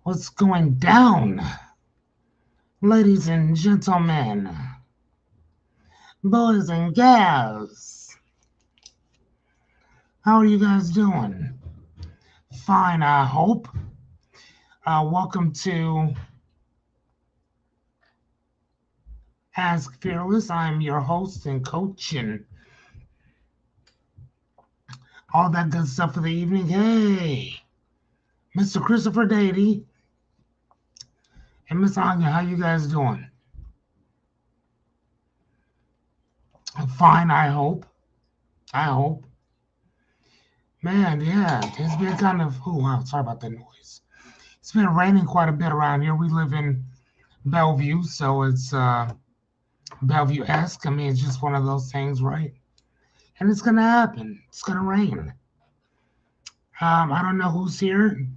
What's going down, ladies and gentlemen, boys and gals? How are you guys doing? Fine, I hope. Welcome to Ask Fearless. I'm your host and coach and all that good stuff for the evening. Hey, Mr. Christopher Dady and Miss Anya, how you guys doing? Fine, I hope. I hope. Man, yeah, it's been kind of, oh, wow, sorry about that noise. It's been raining quite a bit around here. We live in Bellevue, so it's Bellevue-esque. I mean, it's just one of those things, right? And it's gonna happen. It's gonna rain. I don't know who's here.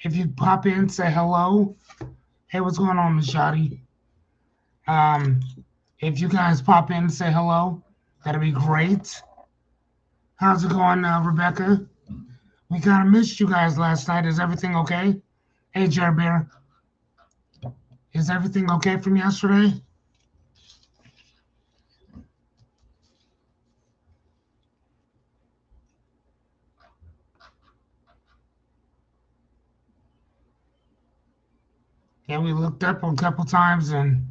If you pop in, say hello. Hey, what's going on, Miss Shotty? Um, if you guys pop in and say hello, that'd be great. How's it going, Rebecca? We kind of missed you guys last night. Is everything okay? Hey, Jerry Bear, is everything okay from yesterday? Yeah, we looked up a couple times, and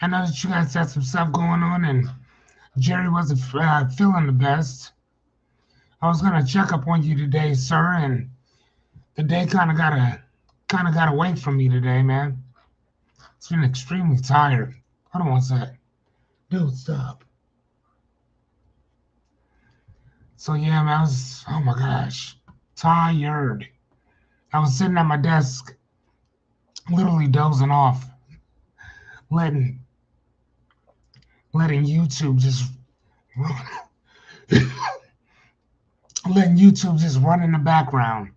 I know that you guys had some stuff going on, and Jerry wasn't feeling the best. I was gonna check up on you today, sir, and the day kind of got away from me today, man. It's been extremely tired. Hold on one sec. Dude, stop. So yeah, man, I was, oh my gosh, tired. I was sitting at my desk, literally dozing off, letting letting YouTube just run, letting YouTube just run in the background.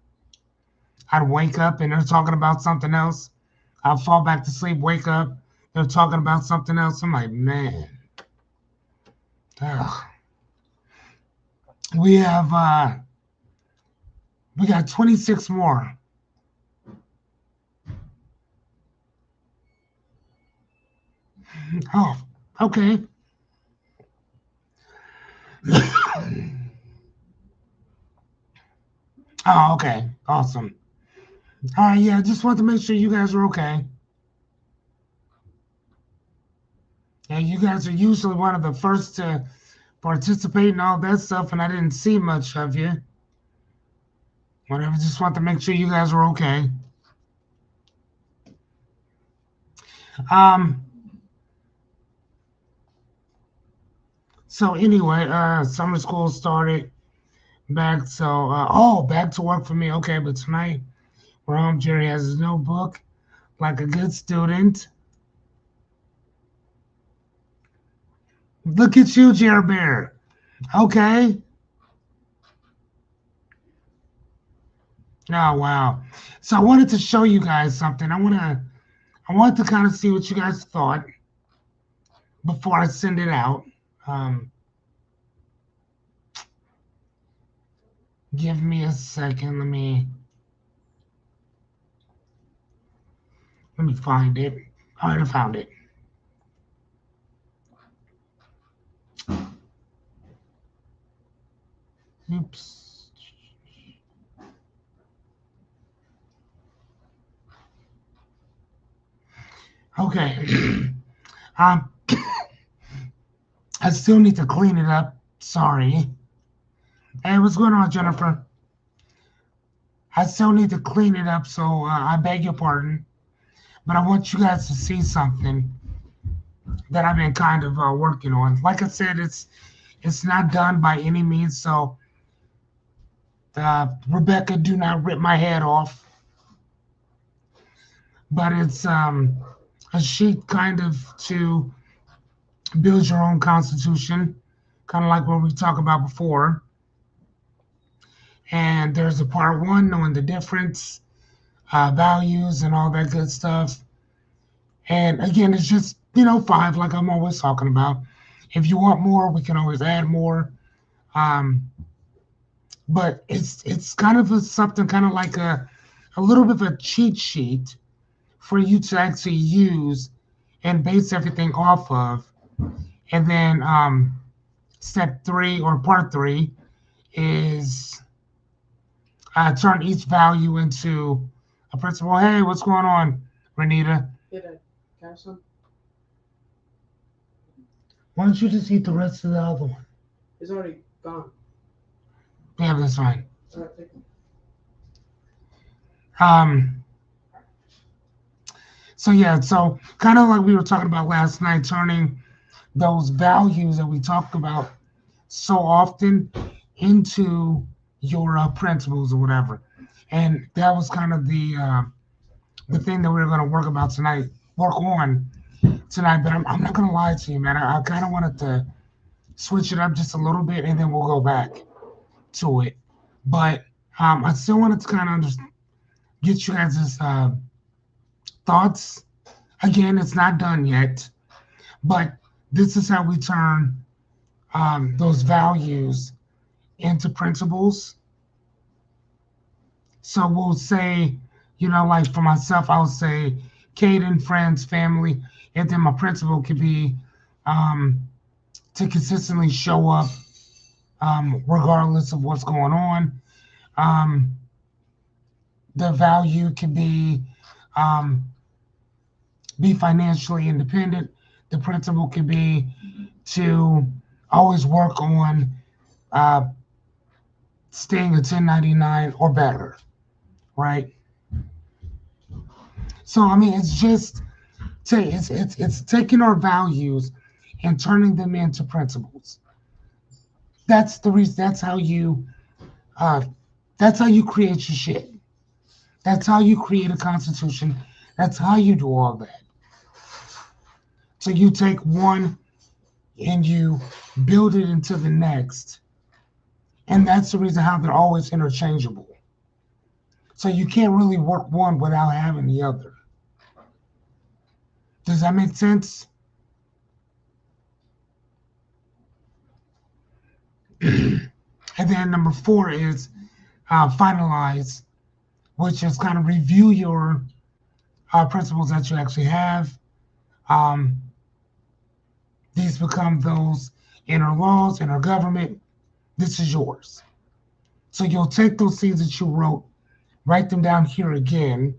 I'd wake up and they're talking about something else. I'd fall back to sleep, wake up, they're talking about something else. I'm like, man, ugh. We have we got 26 more. Oh, okay. Oh, okay. Awesome. All right, yeah, just want to make sure you guys are okay. Yeah, you guys are usually one of the first to participate in all that stuff, and I didn't see much of you. Whatever, just want to make sure you guys are okay. Um, so anyway, summer school started back, so back to work for me. Okay, but tonight we're home. Jerry has his notebook, like a good student. Look at you, Jerry Bear. Okay. Oh wow. So I wanted to show you guys something. I wanted to kind of see what you guys thought before I send it out. Um, give me a second. Let me find it. All right, I found it. Oops. Okay. um, I still need to clean it up. Sorry. Hey, what's going on, Jennifer? I still need to clean it up, so I beg your pardon. But I want you guys to see something that I've been kind of working on. Like I said, it's not done by any means. So, Rebecca, do not rip my head off. But it's a sheet kind of to build your own constitution, kind of like what we talked about before. And there's a part one, knowing the difference, values, and all that good stuff. And again, it's just, five, like I'm always talking about. If you want more, we can always add more. Um, but it's kind of something kind of like a little bit of a cheat sheet for you to actually use and base everything off of. And then step 3 or part 3 is turn each value into a principal. Hey, what's going on, Renita? Did I catch some? Why don't you just eat the rest of the other one? It's already gone. Yeah, that's fine. All right, take it. So yeah, so kind of like we were talking about last night, turning those values that we talked about so often into your principles or whatever. And that was kind of the thing that we were going to work on tonight. But I'm not going to lie to you, man. I kind of wanted to switch it up just a little bit, and then we'll go back to it. But I still wanted to kind of get you guys' thoughts. Again, it's not done yet, but this is how we turn those values into principles. So we'll say, like for myself, I'll say Caden, friends, family, and then my principle could be um, to consistently show up regardless of what's going on. Um, the value could um, be financially independent. The principle could be to always work on uh, staying a 1099 or better, right? So I mean, it's just it's taking our values and turning them into principles. That's the reason. Uh, that's how you create your shit. That's how you create a constitution. That's how you do all that. So you take one and you build it into the next, and that's the reason how they're always interchangeable. So you can't really work one without having the other. Does that make sense? And then number 4 is finalize, which is kind of review your principles that you actually have. Um, these become those inner laws, inner government. This is yours. So you'll take those things that you wrote, write them down here again,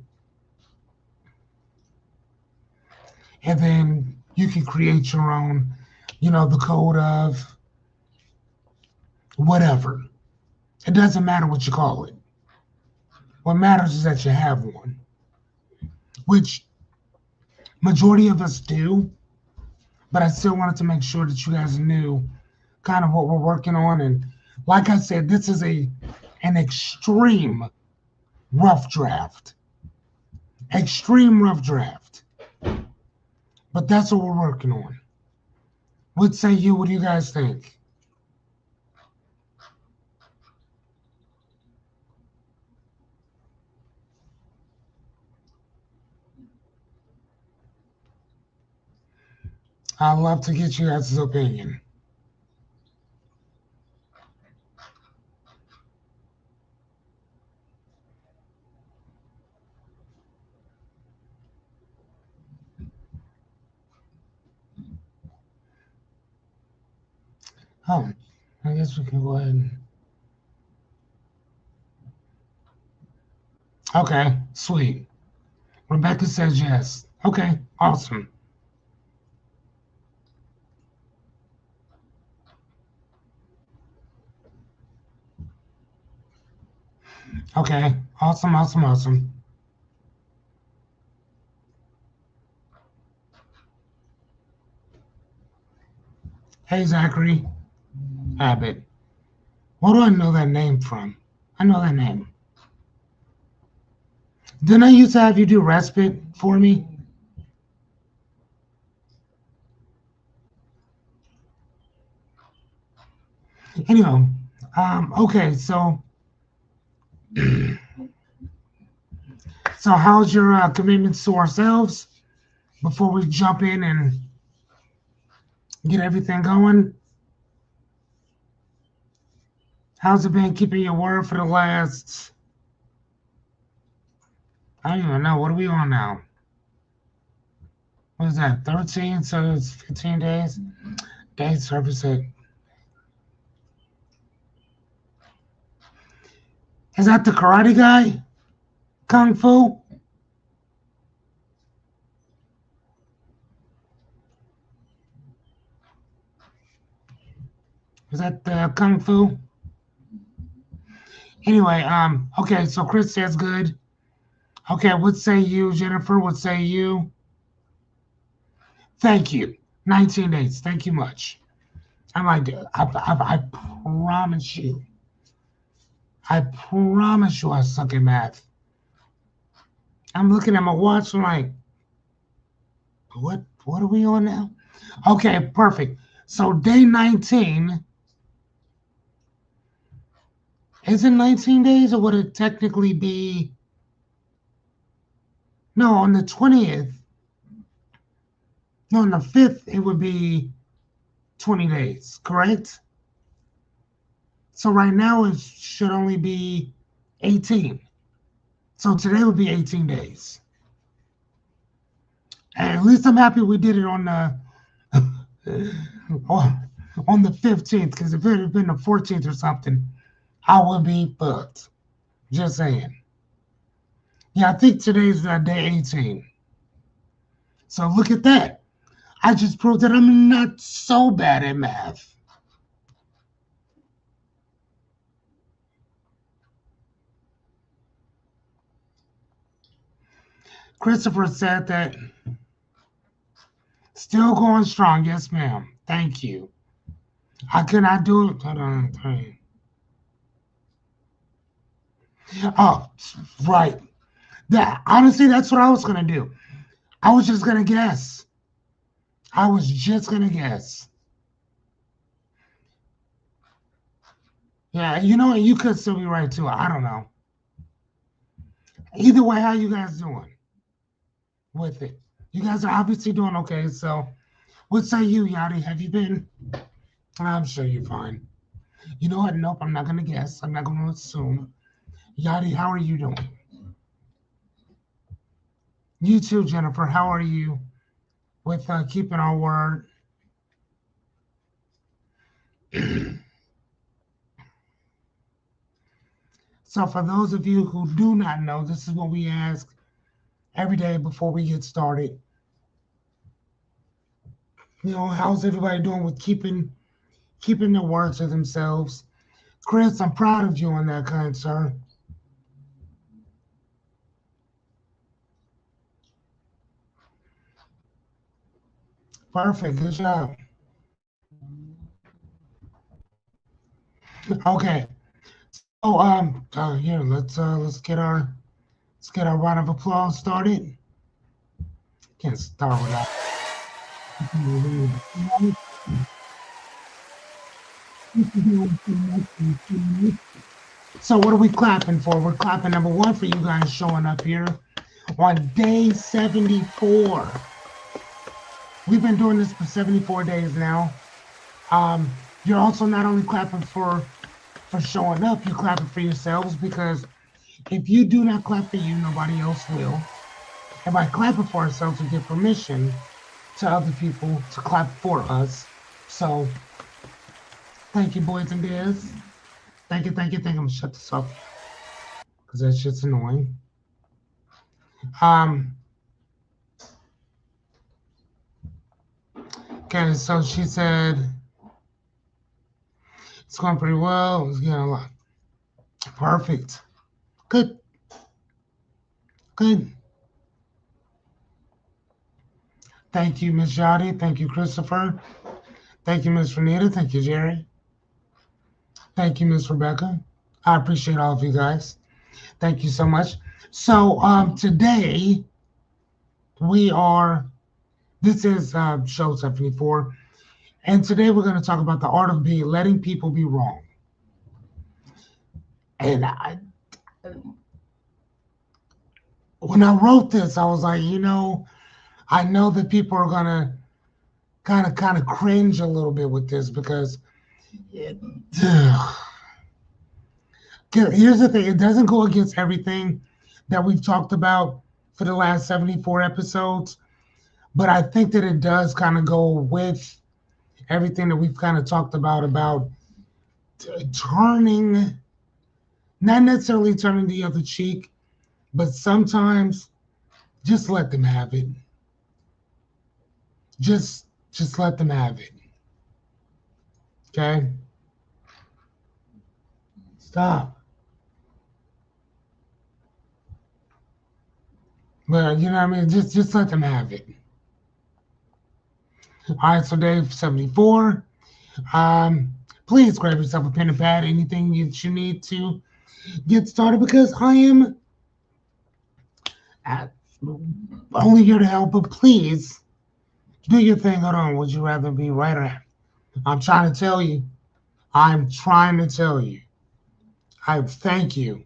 and then you can create your own, the code of whatever. It doesn't matter what you call it. What matters is that you have one, which majority of us do, but I still wanted to make sure that you guys knew kind of what we're working on. And like I said, this is an extreme rough draft. Extreme rough draft. But that's what we're working on. What say you? What do you guys think? I'd love to get you guys' opinion. Oh, I guess we can go ahead and. Okay, sweet. Rebecca says yes. Okay, awesome. Okay, awesome, awesome, awesome. Hey, Zachary Abbott. Where do I know that name from? I know that name. Didn't I used to have you do respite for me? Anyway, okay, so how's your commitments to ourselves before we jump in and get everything going? How's it been keeping your word for the last? I don't even know. What are we on now? is that? 13, so it's 15 days. Day service at. Is that the karate guy? Kung Fu? Is that the Kung Fu? Anyway, okay, so Chris says good. Okay, what say you, Jennifer? What say you? Thank you. 19 days. Thank you much. I like it. I promise you. I promise you I suck at math. I'm looking at my watch. I'm like, what are we on now? Okay, perfect. So day 19, is it 19 days or would it technically be? No, on the 20th. No, on the 5th, it would be 20 days, correct? So right now it should only be 18. So today would be 18 days. And at least I'm happy we did it on the on the 15th, because if it had been the 14th or something, I would be fucked. Just saying. Yeah, I think today's day 18. So look at that. I just proved that I'm not so bad at math. Christopher said that still going strong. Yes, ma'am. Thank you. I cannot do it. Hold on. Oh, right. That honestly, that's what I was gonna do. I was just gonna guess. I was just gonna guess. Yeah, you know what? You could still be right too. I don't know. Either way, how you guys doing with it? You guys are obviously doing okay. So, what say you, Yadi? Have you been? I'm sure you're fine. You know what? Nope, I'm not gonna guess. I'm not gonna assume. Yadi, how are you doing? You too, Jennifer. How are you with keeping our word? So, for those of you who do not know, this is what we ask every day before we get started. You know, how's everybody doing with keeping their word to themselves? Chris, I'm proud of you on that, kind sir. Perfect, good job. Okay, so here let's get our round of applause started. Can't start without. So what are we clapping for? We're clapping number one for you guys showing up here on day 74. We've been doing this for 74 days now. You're also not only clapping for showing up, you're clapping for yourselves, because if you do not clap for you, nobody else will. And by clapping for ourselves, we give permission to other people to clap for us. So thank you, boys and girls. Thank you, thank you, thank you. I'm gonna shut this off because that shit's annoying. Um, okay, so she said it's going pretty well. It's getting a lot. Perfect. Good. Good. Thank you, Miss Yadi. Thank you, Christopher. Thank you, Miss Renita. Thank you, Jerry. Thank you, Miss Rebecca. I appreciate all of you guys. Thank you so much. So today we are. This is show 74, and today we're going to talk about the art of letting people be wrong. And when I wrote this, I was like, I know that people are gonna kind of cringe a little bit with this, because here's the thing: it doesn't go against everything that we've talked about for the last 74 episodes, But I think that it does kind of go with everything that we've kind of talked about turning, not necessarily turning the other cheek, but sometimes just let them have it. Just let them have it. Okay? Stop. But you know what I mean? Just let them have it. All right, so Dave 74. Please grab yourself a pen and pad, anything that you need to get started, because I am at, only here to help. But please do your thing. Hold on. Would you rather be right or left? I'm trying to tell you. I'm trying to tell you. I thank you.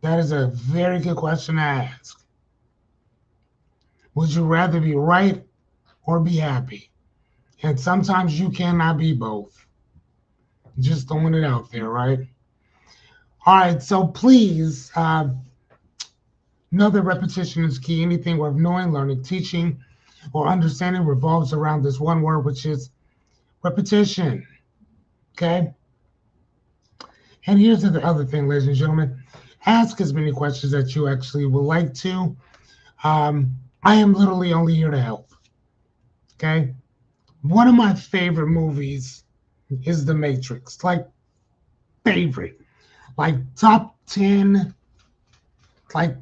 That is a very good question to ask. Would you rather be right or be happy? And sometimes you cannot be both. Just throwing it out there, right? All right, so please know that repetition is key. Anything worth knowing, learning, teaching, or understanding revolves around this one word, which is repetition. Okay? And here's the other thing, ladies and gentlemen. Ask as many questions that you actually would like to. I am literally only here to help. Okay? One of my favorite movies is The Matrix. Like, favorite. Like, top 10. Like,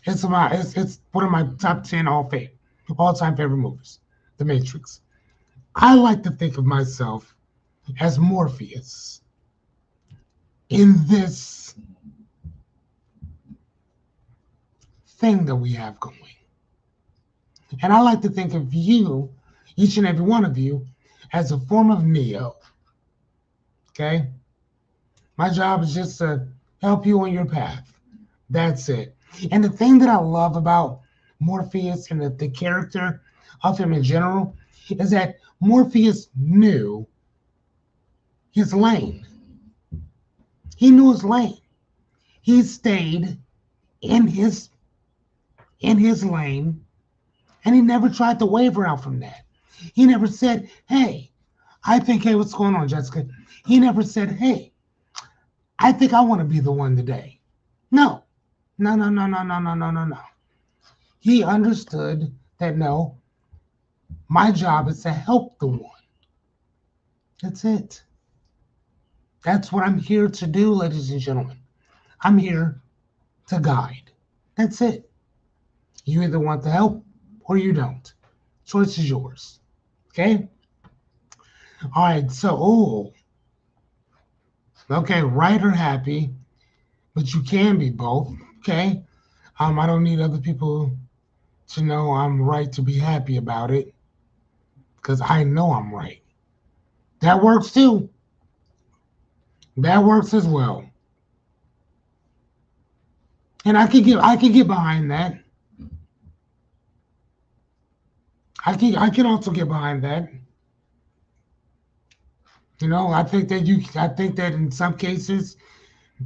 it's one of my top 10 all time favorite movies. The Matrix. I like to think of myself as Morpheus in this thing that we have going. And I like to think of you, each and every one of you, as a form of Neo. Okay? My job is just to help you on your path. That's it. And the thing that I love about Morpheus and the character of him in general is that Morpheus knew his lane. He knew his lane. He stayed in his lane, and he never tried to waver out from that. He never said, hey, what's going on, Jessica? He never said, hey, I think I want to be the one today. No. No. He understood that no, my job is to help the one. That's it. That's what I'm here to do, ladies and gentlemen. I'm here to guide. That's it. You either want the help or you don't. Choice is yours. Okay? All right, so, okay, right or happy, but you can be both. Okay? I don't need other people to know I'm right to be happy about it, because I know I'm right. That works too. That works as well. And I can get behind that. I can also get behind that. You know, I think that in some cases,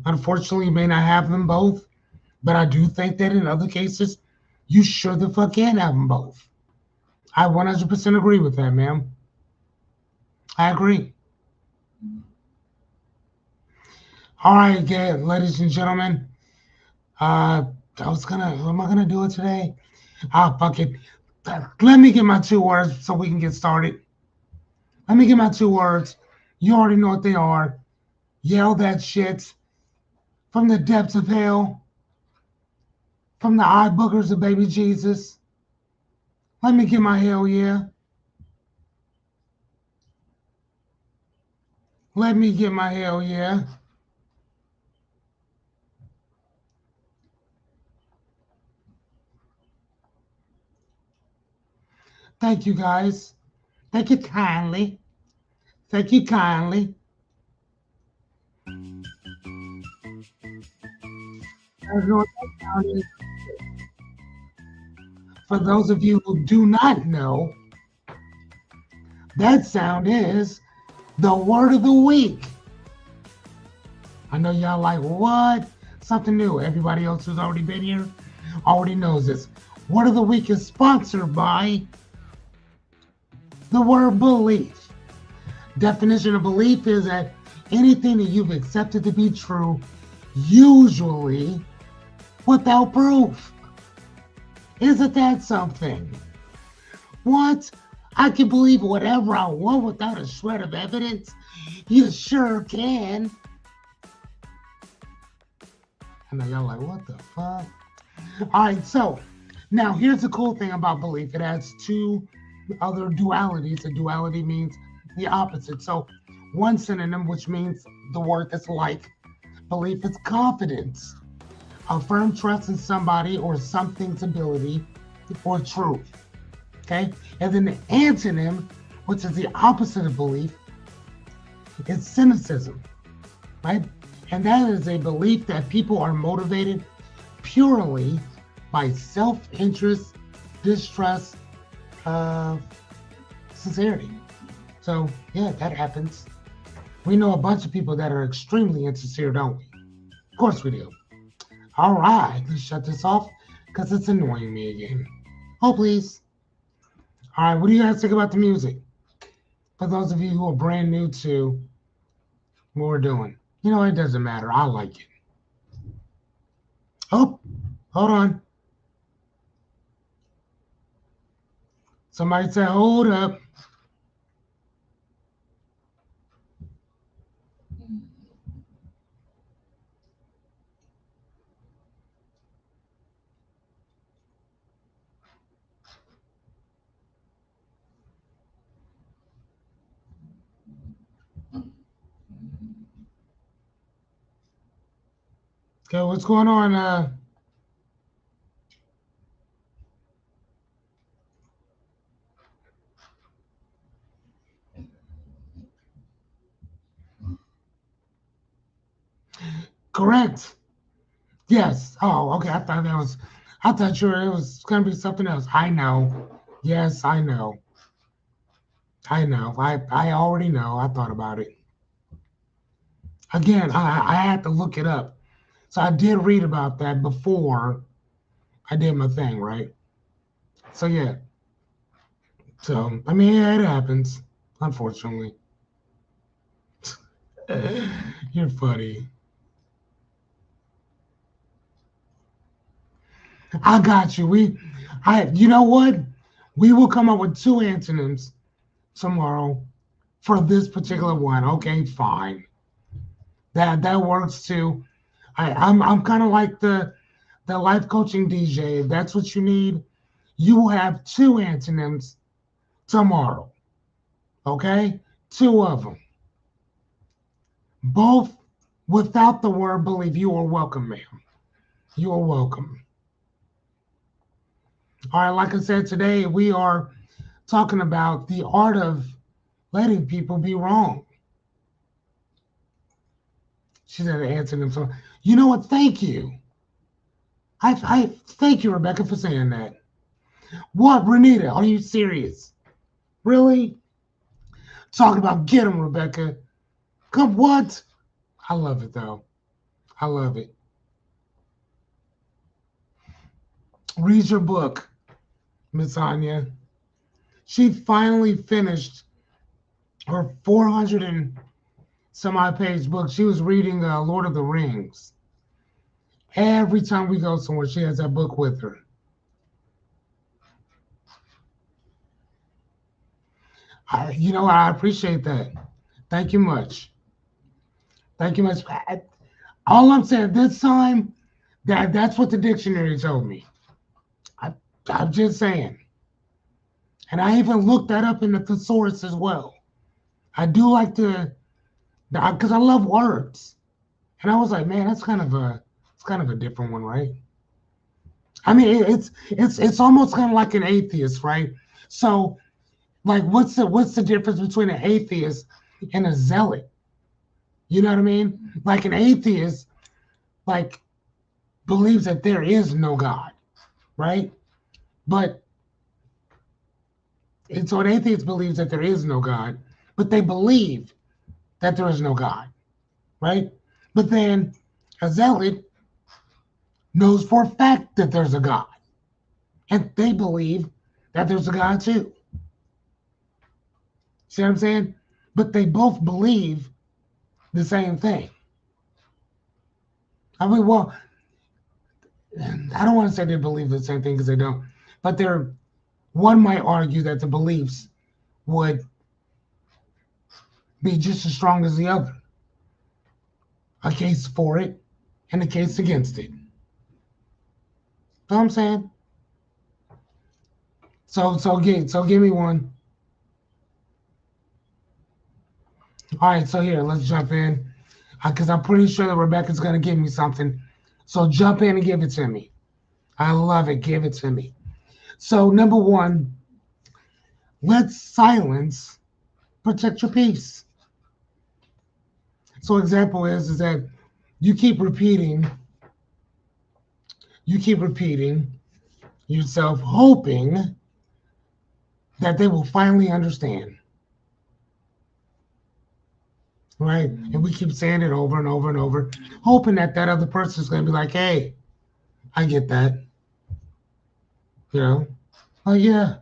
unfortunately, you may not have them both. But I do think that in other cases, you sure the fuck can have them both. I 100% agree with that, ma'am. I agree. All right, again, ladies and gentlemen. Am I gonna do it today? Ah, fuck it. Let me get my 2 words so we can get started. Let me get my 2 words. You already know what they are. Yell that shit from the depths of hell, from the eye boogers of baby Jesus. Let me get my hell yeah. Let me get my hell yeah. Thank you, guys. Thank you kindly. Thank you kindly. For those of you who do not know, that sound is the word of the week. I know y'all like, what? Something new. Everybody else who's already been here already knows this. Word of the week is sponsored by the word belief. Definition of belief is that anything that you've accepted to be true, usually without proof. Isn't that something? What? I can believe whatever I want without a shred of evidence? You sure can. I know y'all like, what the fuck? All right, so now here's the cool thing about belief. It has two other dualities. A duality means the opposite. So one synonym, which means the word that's like belief, is confidence. A firm trust in somebody or something's ability or truth. Okay? And then the antonym, which is the opposite of belief, is cynicism. Right? And that is a belief that people are motivated purely by self-interest, distrust, sincerity. So, yeah, that happens. We know a bunch of people that are extremely insincere, don't we? Of course we do. All right, let's shut this off because it's annoying me again. Oh, please. All right, what do you guys think about the music? For those of you who are brand new to what we're doing, you know, it doesn't matter. I like it. Oh, hold on. Somebody said, hold up. Okay, what's going on? Correct. Yes. Oh, okay. I thought sure it was going to be something else. I know. Yes, I know. I know. I already know. I thought about it. Again, I had to look it up. So I did read about that before I did my thing, right? So yeah. So, I mean, yeah, it happens, unfortunately. You're funny. I got you. You know what? We will come up with two antonyms tomorrow for this particular one. Okay, fine. That works too. I'm kind of like the life coaching DJ. If that's what you need, you will have two antonyms tomorrow. Okay, two of them, both without the word believe. You are welcome, ma'am. You are welcome. All right, like I said, today we are talking about the art of letting people be wrong. She said antonym. So you know what? Thank you. I thank you, Rebecca, for saying that. What, Renita? Are you serious? Really? Talking about get him, Rebecca. Come what? I love it though. I love it. Read your book, Miss Anya. She finally finished her 400 and some odd page book. She was reading Lord of the Rings. Every time we go somewhere, she has that book with her. You know, I appreciate that. Thank you much. Thank you much. All I'm saying this time, that's what the dictionary told me. I, I'm just saying. And I even looked that up in the thesaurus as well. I do like to, because I love words. And I was like, man, it's kind of a different one, right? I mean, it's almost kind of like an atheist, right? So, like, what's the difference between an atheist and a zealot? You know what I mean? Like an atheist, like believes that there is no God, right? But and so an atheist believes that there is no God, but they believe that there is no God, right? But then a zealot knows for a fact that there's a God, And they believe that there's a God too. See what I'm saying? But they both believe the same thing. I mean, well, I don't want to say they believe the same thing because they don't. But they're one might argue that the beliefs would be just as strong as the other. A case for it and a case against it. You know what I'm saying? So give me one. All right, so here, let's jump in. Because I'm pretty sure that Rebecca's going to give me something. So jump in and give it to me. I love it. Give it to me. So, number one, let silence protect your peace. So, example is that you keep repeating, you keep repeating yourself, hoping that they will finally understand, right? And we keep saying it over and over and over, hoping that that other person is going to be like, hey, I get that, you know? Oh, yeah.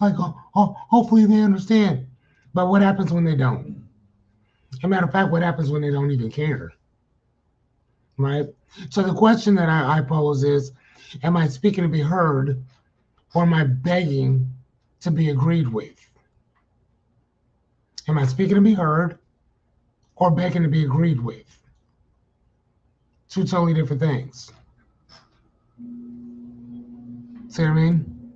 Like, hopefully they understand. But what happens when they don't? As a matter of fact, what happens when they don't even care? Right? So the question that I pose is, am I speaking to be heard or am I begging to be agreed with? Am I speaking to be heard or begging to be agreed with? Two totally different things. See what I mean?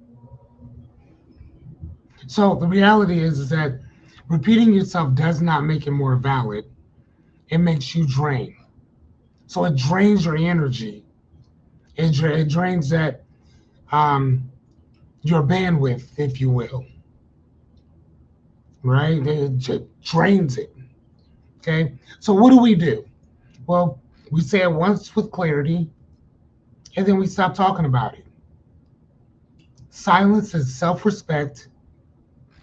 So the reality is that repeating yourself does not make it more valid. It makes you drain. So it drains your energy. It drains that your bandwidth, if you will, right? It just drains it. Okay. So what do? Well, we say it once with clarity, and then we stop talking about it. Silence is self-respect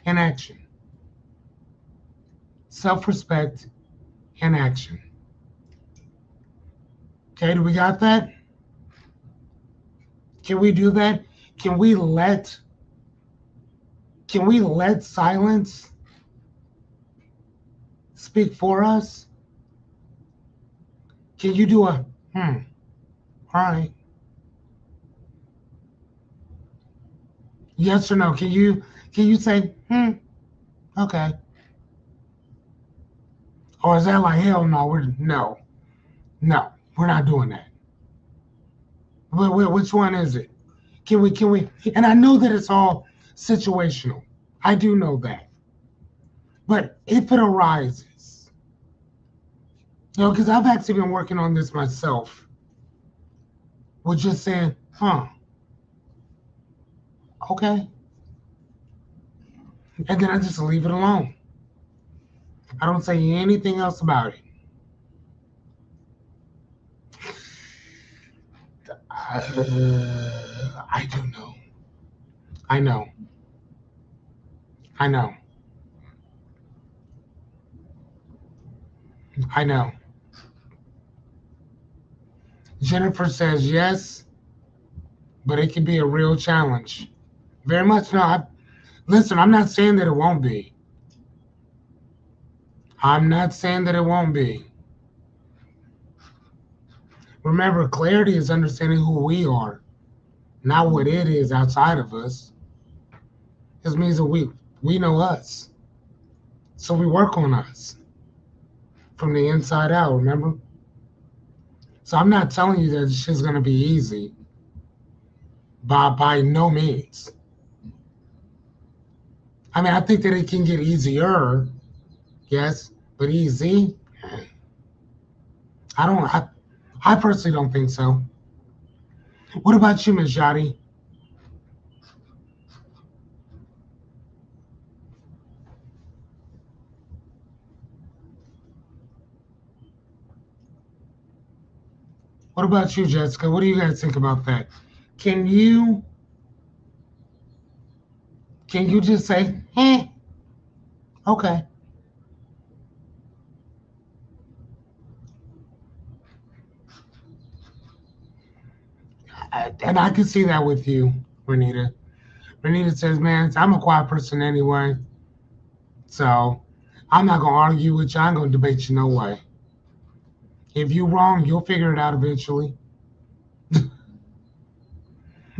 and action. Self-respect and action. Okay, do we got that? Can we do that? Can we let can we let silence speak for us? Can you do a all right. Yes or no? Can you say, okay? Or is that like hell no, we're not doing that. Which one is it? Can we and I know that it's all situational. I do know that. But if it arises, because I've actually been working on this myself, with just saying, okay. And then I just leave it alone. I don't say anything else about it. I do know. I know. I know. I know. Jennifer says yes, but it can be a real challenge. Very much no. Listen, I'm not saying that it won't be. I'm not saying that it won't be. Remember, clarity is understanding who we are, not what it is outside of us. This means that we know us. So we work on us from the inside out, remember? So I'm not telling you that this shit's gonna be easy. By no means. I mean, I think that it can get easier, yes, but easy? I don't I personally don't think so. What about you, Ms. Yachty? What about you, Jessica? What do you guys think about that? Can you can you just say, okay. And I can see that with you. Renita. Renita says, man, I'm a quiet person anyway, so I'm not gonna argue with you. I ain't gonna debate you no way. If you're wrong, you'll figure it out eventually.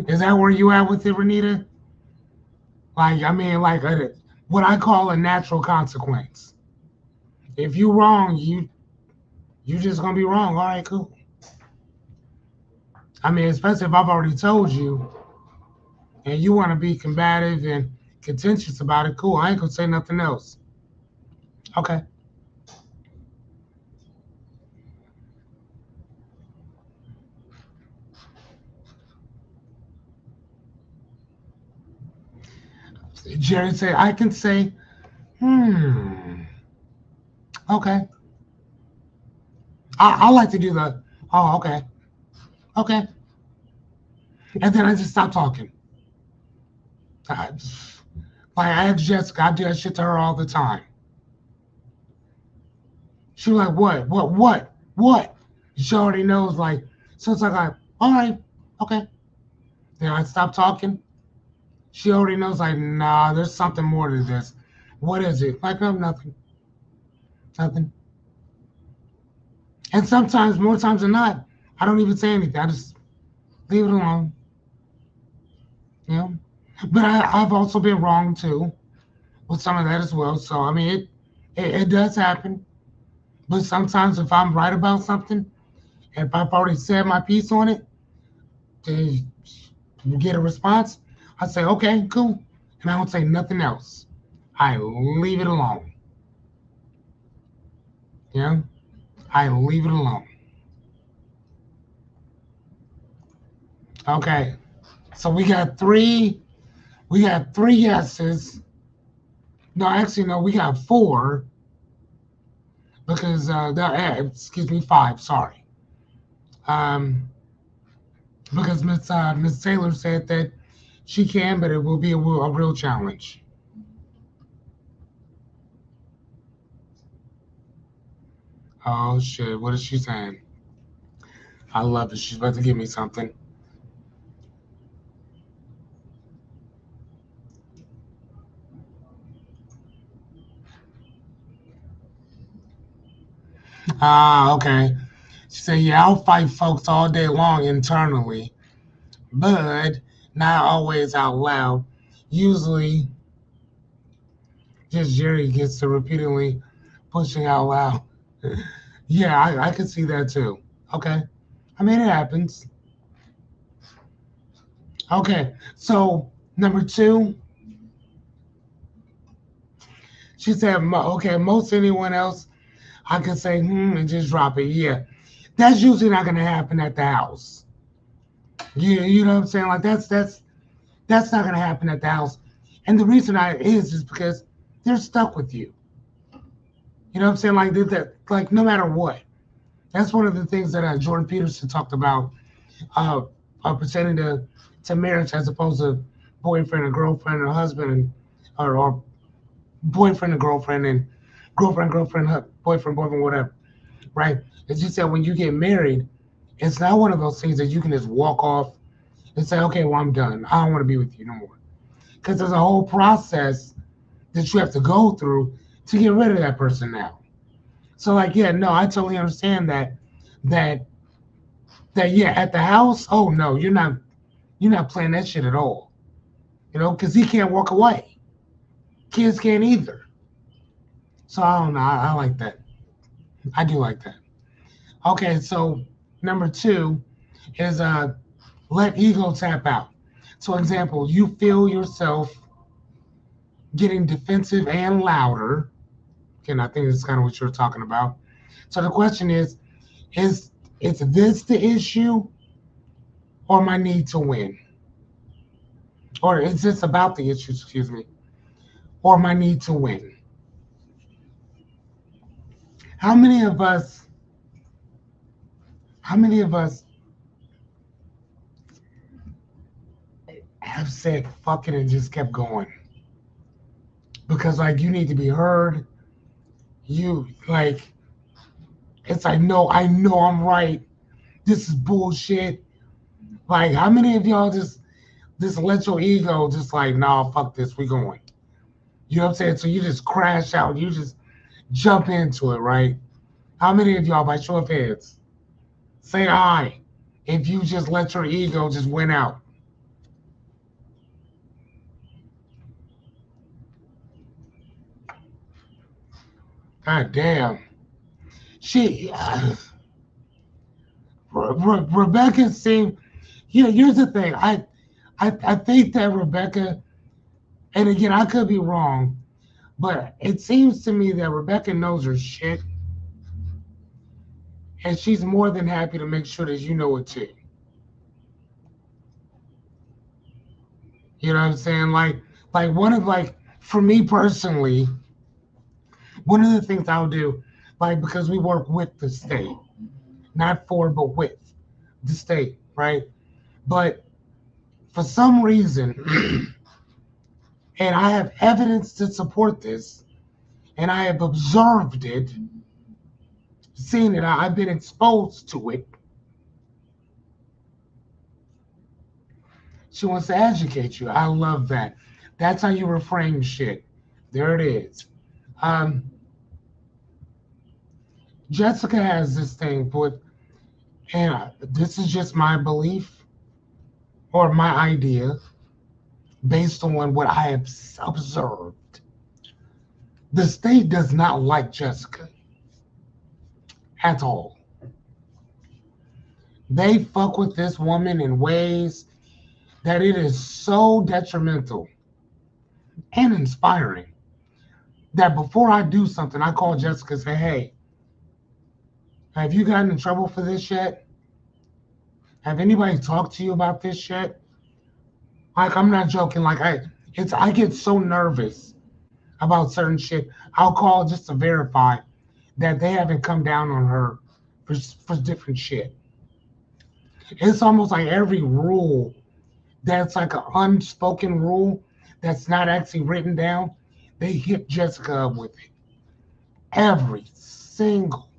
Is that where you at with it, Renita? Like, I mean, like what I call a natural consequence. If you're wrong, you just gonna be wrong. All right, cool. I mean, especially if I've already told you and you want to be combative and contentious about it, cool. I ain't gonna say nothing else. Okay. Jerry said, I can say, hmm, okay. I like to do the, oh, okay, okay. And then I just stop talking. I, like, I ask Jessica, I do that shit to her all the time. She was like, what? She already knows, like, so it's like, all right, okay. Then I stop talking. She already knows, like, nah, there's something more to this. What is it? Like, no, nothing, nothing. And sometimes, more times than not, I don't even say anything. I just leave it alone. You know. But I've also been wrong too with some of that as well. So I mean, it does happen. But sometimes if I'm right about something, and if I've already said my piece on it, to get a response, I say, okay, cool, and I don't say nothing else. I leave it alone. You know, I leave it alone. Okay, so we got three yeses. No, actually, no, we got four because excuse me, five. Sorry, because Miss Taylor said that she can, but it will be a real challenge. Oh shit, what is she saying? I love it. She's about to give me something. Ah, okay. She said, yeah, I'll fight folks all day long internally, but not always out loud. Usually, just Jerry gets to repeatedly pushing out loud. Yeah, I can see that too. Okay. I mean, it happens. Okay. So, number two, she said, okay, most anyone else, I can say, and just drop it. Yeah. That's usually not going to happen at the house. You know what I'm saying? Like, that's not going to happen at the house. And the reason I is because they're stuck with you. You know what I'm saying? Like, like no matter what. That's one of the things that Jordan Peterson talked about uh, pertaining to marriage as opposed to boyfriend and girlfriend or husband or boyfriend and girlfriend, boyfriend, whatever, right? As you said, when you get married, it's not one of those things that you can just walk off and say, okay, well, I'm done. I don't want to be with you no more. Because there's a whole process that you have to go through to get rid of that person now. So, like, yeah, no, I totally understand that, yeah, at the house, oh, no, you're not playing that shit at all. You know, because he can't walk away. Kids can't either. So I don't know. I like that. I do like that. Okay, so number two is let ego tap out. So example, you feel yourself getting defensive and louder. Again, I think that's kind of what you're talking about. So the question is is this the issue or my need to win? Or is this about the issue, excuse me, or my need to win? How many of us how many of us have said fuck it and just kept going? Because like you need to be heard. You like it's like no, I know I'm right. This is bullshit. Like how many of y'all just just let your ego just like, nah, fuck this, we going. You know what I'm saying? So you just crash out, you just jump into it, right? How many of y'all, by show of heads, say aye if you just let your ego just win out? God damn. She, Rebecca seemed, here's the thing. I think that Rebecca, and again, I could be wrong, but it seems to me that Rebecca knows her shit, and she's more than happy to make sure that you know it too. You know what I'm saying? Like for me personally, one of the things I'll do, like because we work with the state, not for but with the state, right? But for some reason, and I have evidence to support this, and I have observed it, seen it, I've been exposed to it. She wants to educate you. I love that. That's how you reframe shit. There it is. Um, Jessica has this thing with, and this is just my belief or my idea based on what I have observed. The state does not like Jessica at all. They fuck with this woman in ways that it is so detrimental and inspiring that before I do something, I call Jessica and say, hey, have you gotten in trouble for this yet? Have anybody talked to you about this yet? Like, I'm not joking. I get so nervous about certain shit. I'll call just to verify that they haven't come down on her for different shit. It's almost like every rule that's like an unspoken rule that's not actually written down. They hit Jessica up with it. Every single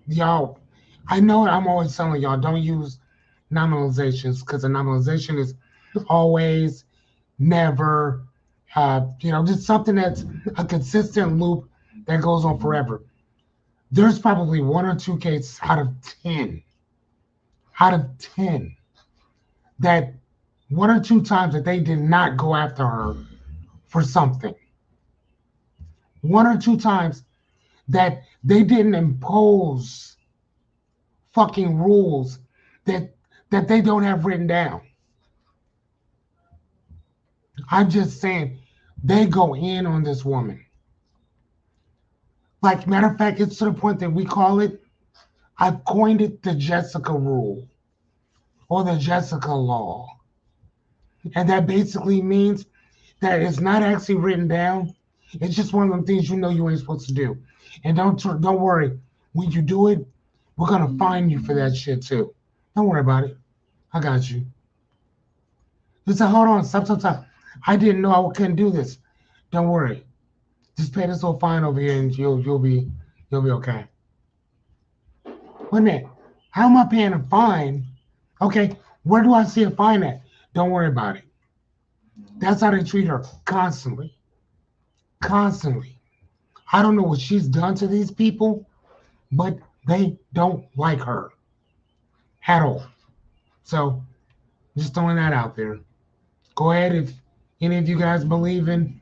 y'all. I know I'm always telling y'all don't use nominalizations because a nominalization is always, never, just something that's a consistent loop that goes on forever. There's probably one or two cases out of 10, that one or two times that they did not go after her for something. One or two times that they didn't impose fucking rules that they don't have written down. I'm just saying they go in on this woman. Like, matter of fact, it's to the point that we call it, I've coined it the Jessica rule or the Jessica law. And that basically means that it's not actually written down. It's just one of them things you know you ain't supposed to do. And don't worry, when you do it, we're gonna fine you for that shit too. Don't worry about it. I got you. Just say, hold on, stop. I didn't know I couldn't do this. Don't worry. Just pay this little fine over here, and you'll be okay. Wait a minute. How am I paying a fine? Okay, where do I see a fine at? Don't worry about it. That's how they treat her constantly. Constantly. I don't know what she's done to these people, but they don't like her at all. So just throwing that out there. Go ahead, if any of you guys believe in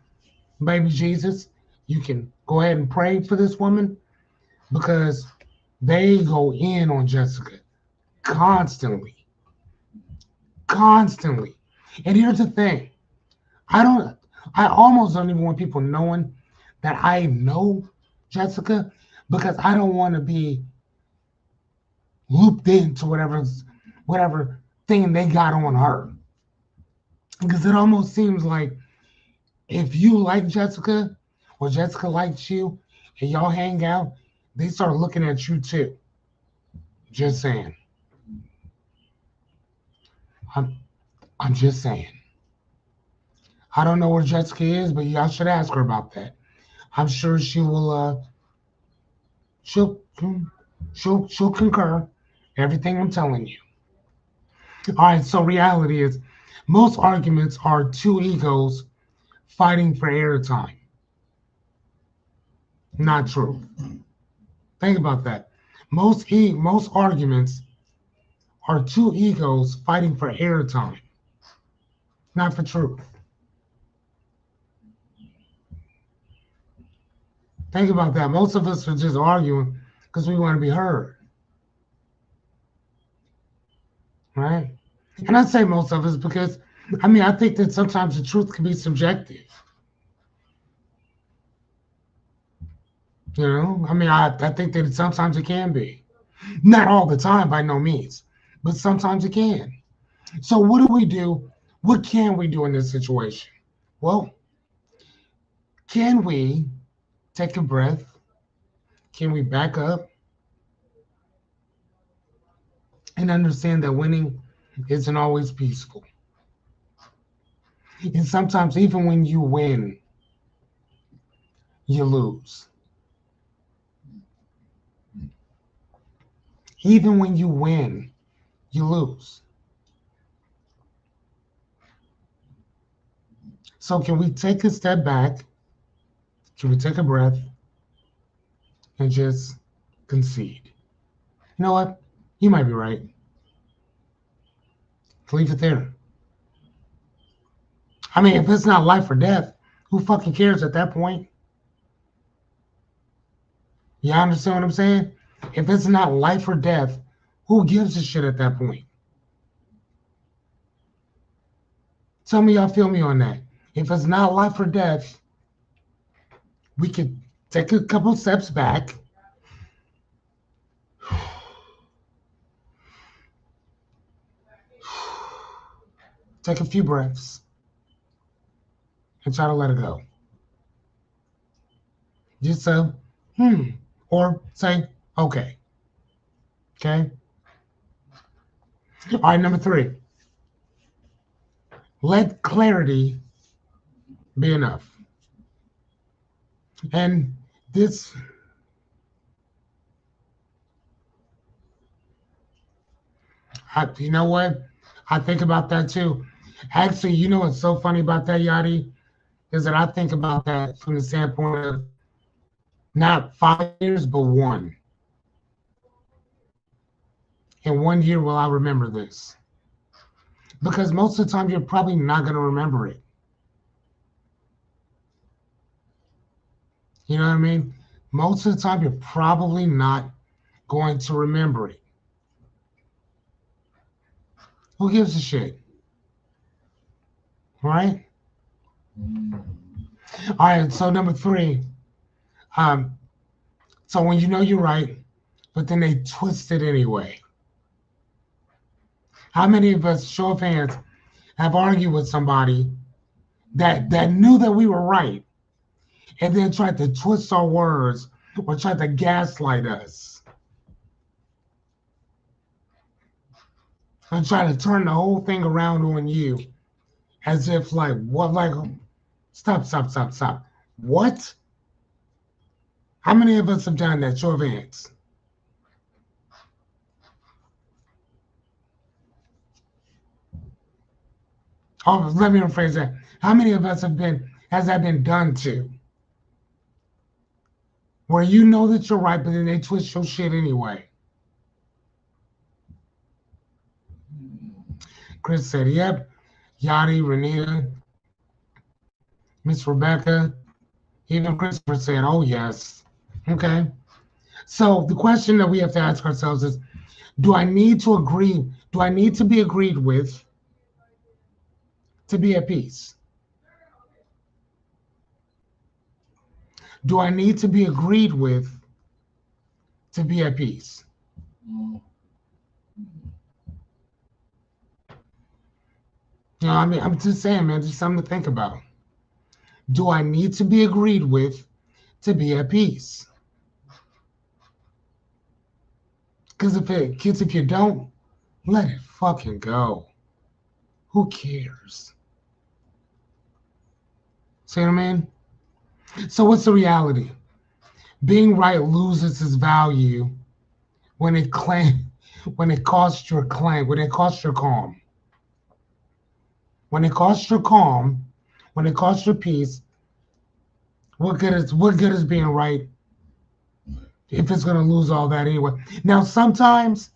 baby Jesus, you can go ahead and pray for this woman because they go in on Jessica constantly. Constantly. And here's the thing. I almost don't even want people knowing that I know Jessica because I don't want to be looped into whatever thing they got on her. Because it almost seems like if you like Jessica or Jessica likes you and y'all hang out, they start looking at you too. Just saying. I'm I'm just saying. I don't know where Jessica is, but y'all should ask her about that. I'm sure she will. She'll she'll concur everything I'm telling you. All right, so reality is most arguments are two egos fighting for airtime. Not true. Think about that. Most arguments are two egos fighting for airtime, not for truth. Think about that. Most of us are just arguing because we want to be heard, right? And I say most of us because, I mean, I think that sometimes the truth can be subjective. You know, I mean, I think that sometimes it can be. Not all the time, by no means, but sometimes it can. So, what do we do? What can we do in this situation? Well, can we take a breath? Can we back up and understand that winning isn't always peaceful? And sometimes, even when you win, you lose. Even when you win, you lose. So, can we take a step back? Can we take a breath and just concede? You know what? You might be right. Leave it there. I mean, if it's not life or death, who fucking cares at that point? You understand what I'm saying? If it's not life or death, who gives a shit at that point? Tell me y'all feel me on that. If it's not life or death, we could take a couple steps back, take a few breaths, and try to let it go. Just say, or say, okay. Okay? All right, number 3. Let clarity be enough. And this, you know what? I think about that too. Actually, you know what's so funny about that, Yadi, is that I think about that from the standpoint of not 5 years, but one. In 1 year, will I remember this? Because most of the time, you're probably not going to remember it. You know what I mean? Most of the time, you're probably not going to remember it. Who gives a shit? Right? All right, so number 3. Um, so when you know you're right, but then they twist it anyway. How many of us, show of hands, have argued with somebody that knew that we were right and then tried to twist our words or tried to gaslight us and try to turn the whole thing around on you as if like, what, like, stop. What? How many of us have done that? Show of hands. Oh, let me rephrase that. How many of us has that been done to? Where you know that you're right, but then they twist your shit anyway. Chris said, yep. Yadi, Renita, Miss Rebecca, even Christopher said, oh, yes. Okay. So the question that we have to ask ourselves is, do I need to agree? Do I need to be agreed with to be at peace? Do I need to be agreed with to be at peace? You know, I mean, I'm just saying, man, just something to think about. Do I need to be agreed with to be at peace? Because if you don't, let it fucking go. Who cares? See what I mean? So what's the reality? Being right loses its value when it claim when it costs your claim, when it costs your calm, when it costs your calm, when it costs your peace, what good is being right if it's gonna lose all that anyway? Now sometimes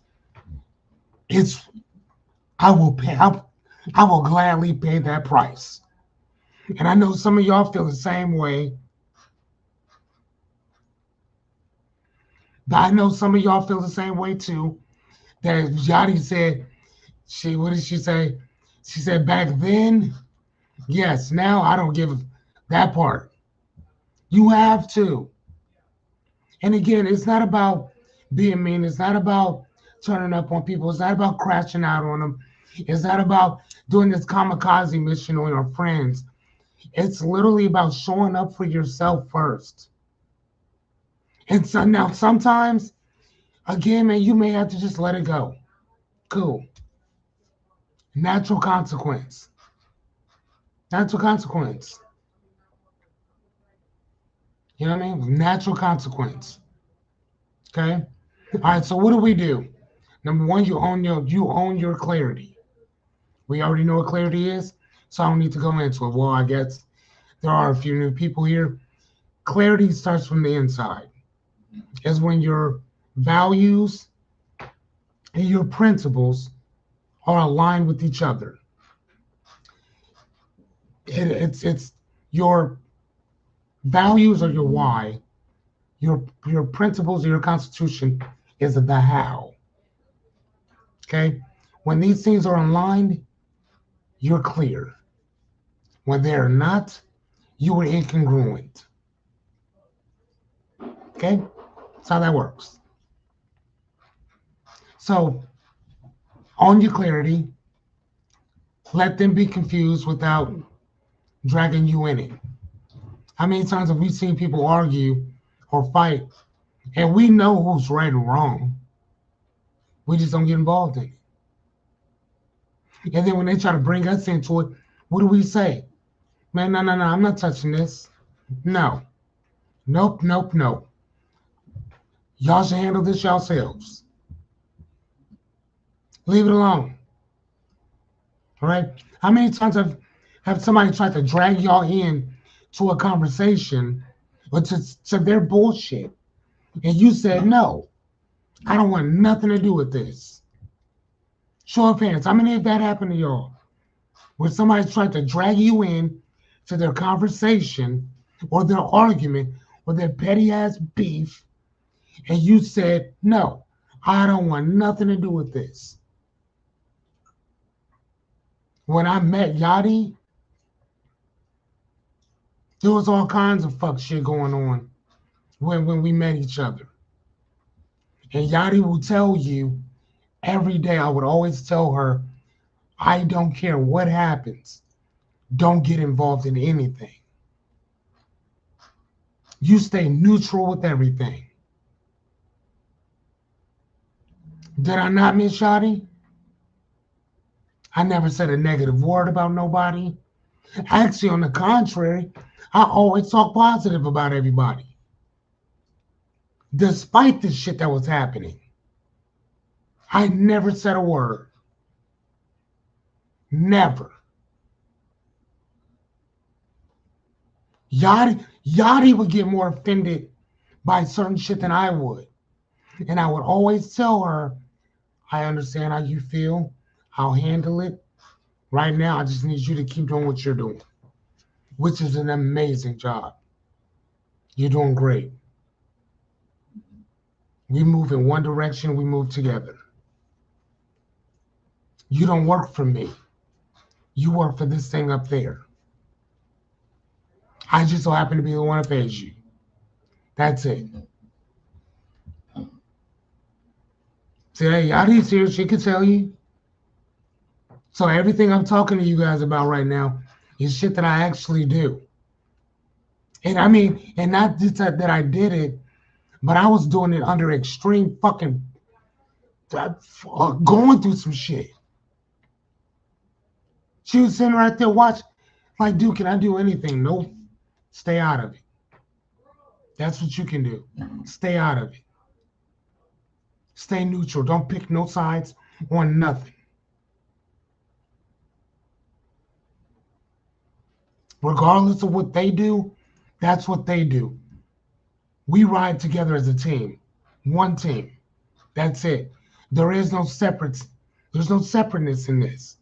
it's I will pay I will gladly pay that price. And I know some of y'all feel the same way. But I know some of y'all feel the same way too. That Yachty said, what did she say? She said back then, yes, now I don't give that part. You have to. And again, it's not about being mean. It's not about turning up on people. It's not about crashing out on them. It's not about doing this kamikaze mission on your friends. It's literally about showing up for yourself first. And so now sometimes, again, man, you may have to just let it go. Cool. Natural consequence. Natural consequence. You know what I mean? Natural consequence. Okay. All right. So what do we do? Number one, you own your clarity. We already know what clarity is, so I don't need to go into it. Well, I guess there are a few new people here. Clarity starts from the inside. Is when your values and your principles are aligned with each other. It's your values or your why, your principles or your constitution is the how. Okay? When these things are aligned, you're clear. When they're not, you are incongruent. Okay? That's how that works. So, on your clarity, let them be confused without dragging you in it. How many times have we seen people argue or fight and we know who's right or wrong? We just don't get involved in it. And then when they try to bring us into it, what do we say? Man, no, no, no, I'm not touching this. No. Nope, nope, nope. Y'all should handle this yourselves. Leave it alone. All right? How many times have somebody tried to drag y'all in to a conversation or to their bullshit? And you said, no, I don't want nothing to do with this. Show of hands. How many of that happened to y'all? Where somebody tried to drag you in to their conversation or their argument or their petty ass beef, and you said, no, I don't want nothing to do with this. When I met Yachty, there was all kinds of fuck shit going on when we met each other. And Yachty will tell you every day, I would always tell her, I don't care what happens. Don't get involved in anything. You stay neutral with everything. Did I not miss Yachty? I never said a negative word about nobody. Actually, on the contrary, I always talk positive about everybody. Despite the shit that was happening, I never said a word. Never. Yachty would get more offended by certain shit than I would. And I would always tell her, I understand how you feel. I'll handle it. Right now, I just need you to keep doing what you're doing, which is an amazing job. You're doing great. We move in one direction, we move together. You don't work for me. You work for this thing up there. I just so happen to be the one that pays you. That's it. See, hey, Yachty's here. She could tell you. So everything I'm talking to you guys about right now is shit that I actually do. And I mean, and not just that I did it, but I was doing it under extreme fucking going through some shit. She was sitting right there watching, like, dude, can I do anything? Nope. Stay out of it. That's what you can do. Stay out of it. Stay neutral. Don't pick no sides on nothing. Regardless of what they do, that's what they do. We ride together as a team. One team. That's it. There is no separate. There's no separateness in this.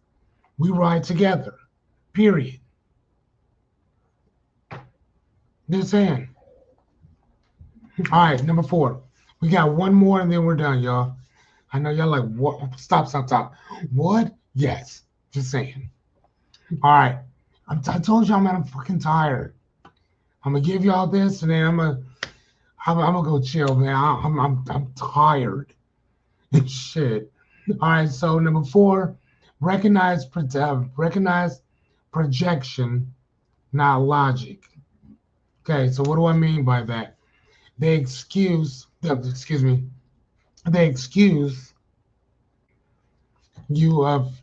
We ride together. Period. This in. All right, number 4. We got one more and then we're done, y'all. I know y'all like, what? Stop. What? Yes. Just saying. All right. I told y'all, man, I'm fucking tired. I'm gonna give y'all this and then I'm gonna go chill, man. I'm tired. Shit. All right. So number 4, recognize projection, not logic. Okay. So what do I mean by that? Excuse me. They excuse you of.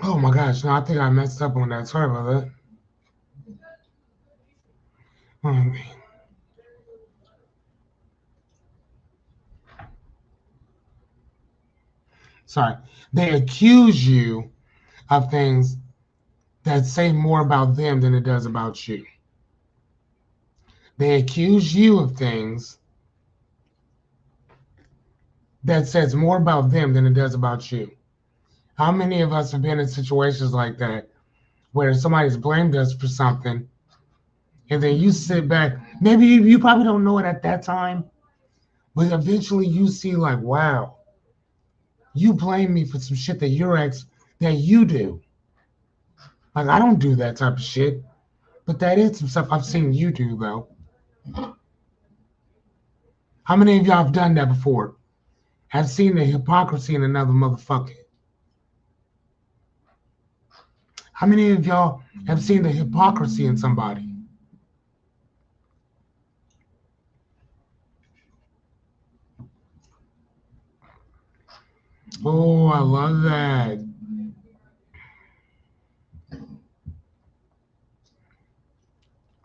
Oh my gosh! No, I think I messed up on that. Sorry about that. Oh, man. Sorry. They accuse you of things that say more about them than it does about you. They accuse you of things that says more about them than it does about you. How many of us have been in situations like that where somebody's blamed us for something and then you sit back? Maybe you probably don't know it at that time, but eventually you see like, wow, you blame me for some shit that that you do. Like I don't do that type of shit, but that is some stuff I've seen you do though. How many of y'all have done that before? Have seen the hypocrisy in another motherfucker? How many of y'all have seen the hypocrisy in somebody? Oh, I love that.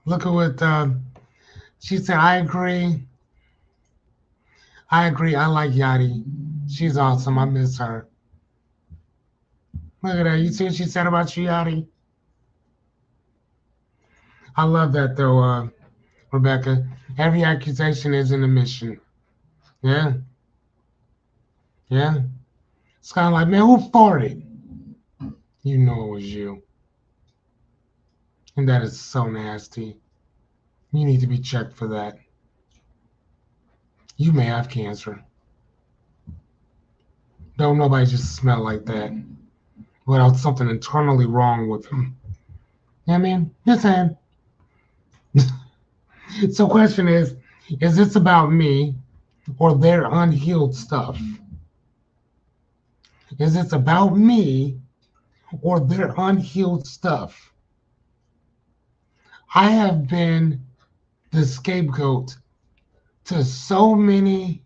Look at what she said. I agree. I agree. I like Yachty. She's awesome. I miss her. Look at that. You see what she said about you, Yachty? I love that though, Rebecca. Every accusation isn't a mission. Yeah. Yeah. It's kind of like, man, who farted? You know it was you. And that is so nasty. You need to be checked for that. You may have cancer. Don't nobody just smell like that without something internally wrong with them. You know what I mean? Just saying. So question is this about me or their unhealed stuff? Is this about me or their unhealed stuff? I have been the scapegoat to so many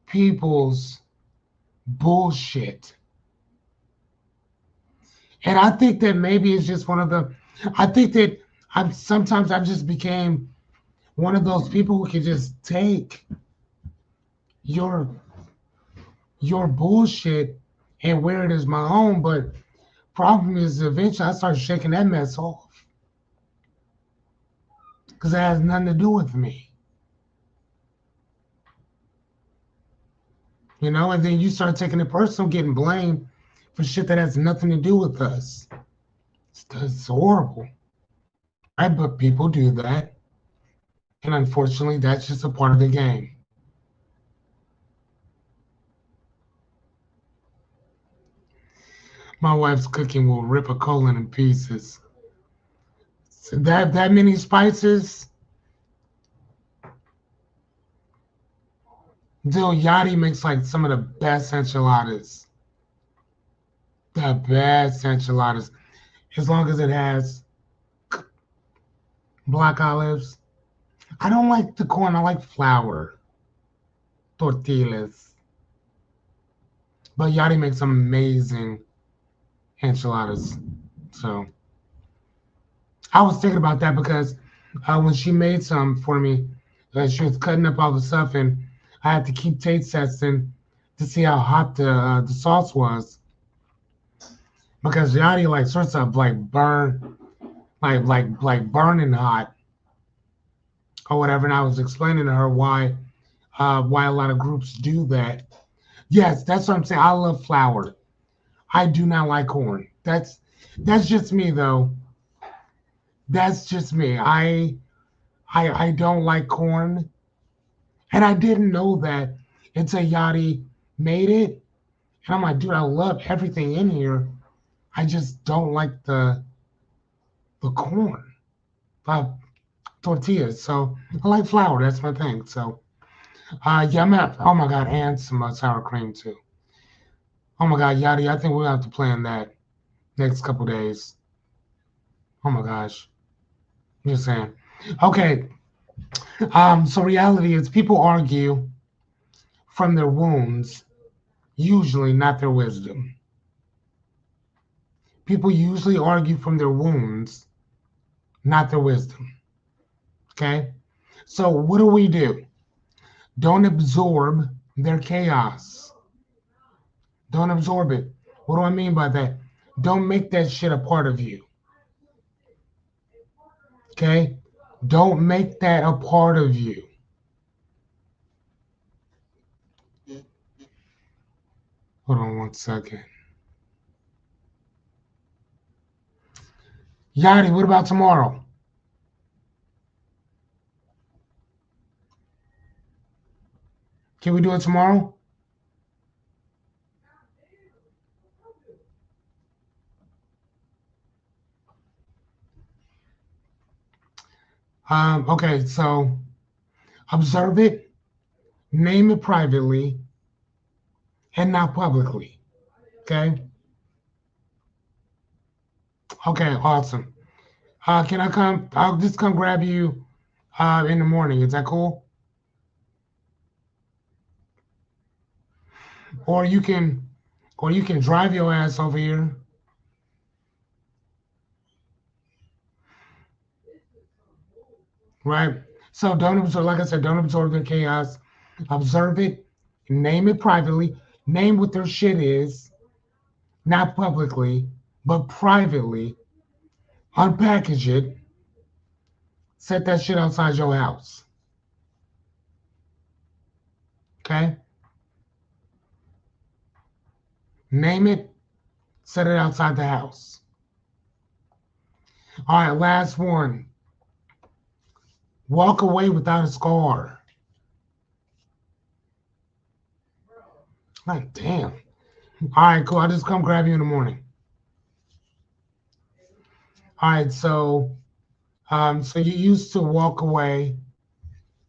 people's bullshit. And I think that maybe it's just one of the, I think that sometimes I just became one of those people who can just take your bullshit and wear it as my own. But problem is eventually I start shaking that mess off because it has nothing to do with me. You know, and then you start taking it personal, getting blamed for shit that has nothing to do with us. It's horrible. Right? But people do that. And unfortunately, that's just a part of the game. My wife's cooking will rip a colon in pieces. So that many spices, Dil Yachty makes like some of the best enchiladas. The best enchiladas. As long as it has black olives. I don't like the corn, I like flour. Tortillas. But Yachty makes some amazing enchiladas. So I was thinking about that because when she made some for me, she was cutting up all the stuff and I had to keep taste testing to see how hot the sauce was because Yachty like sorts of like burn like burning hot or whatever. And I was explaining to her why a lot of groups do that. Yes, that's what I'm saying. I love flour. I do not like corn. That's just me though. That's just me. I don't like corn, and I didn't know that until Yachty made it. And I'm like, dude, I love everything in here. I just don't like the corn, uh, tortillas. So I like flour. That's my thing. So yeah, I'm at, oh my god, and some sour cream too. Oh my god, Yachty, I think we'll have to plan that next couple days. Oh my gosh, I'm just saying. Okay, so reality is people argue from their wounds, usually not their wisdom. People usually argue from their wounds, not their wisdom. Okay? So what do? Don't absorb their chaos. Don't absorb it. What do I mean by that? Don't make that shit a part of you. Okay? Don't make that a part of you. Hold on one second. Yachty, what about tomorrow? Can we do it tomorrow? Okay, so observe it, name it privately, and not publicly. Okay? Okay, awesome. Can I come? I'll just come grab you in the morning. Is that cool? Or you can, or you can drive your ass over here, right? So don't absorb, like I said, don't absorb the chaos. Observe it, name it privately, name what their shit is, not publicly, but privately. Unpackage it, set that shit outside your house. Okay? Name it, set it outside the house. All right, last one. Walk away without a scar. Like, damn. All right, cool. I'll just come grab you in the morning. All right, so you used to walk away